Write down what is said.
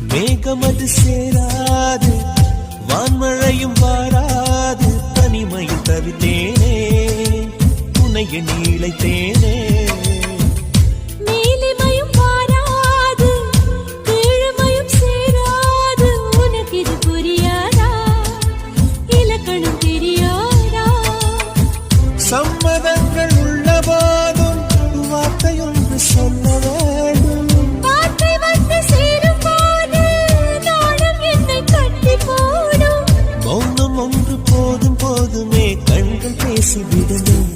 மேகமது சேராது வான்மழையும் வாராது தனிமையில் தவித்தேனே உன்னை நீளைத்தேனே சம்மதங்கள் உள்ள போதும் வார்த்தை ஒன்று சொல்ல வேண்டும் வார்த்தை வந்து சேரும் போது நாளும் என்னை கட்டி போடும் மௌனம் ஒன்று போதும் போதுமே கண்கள் பேசிவிடணும்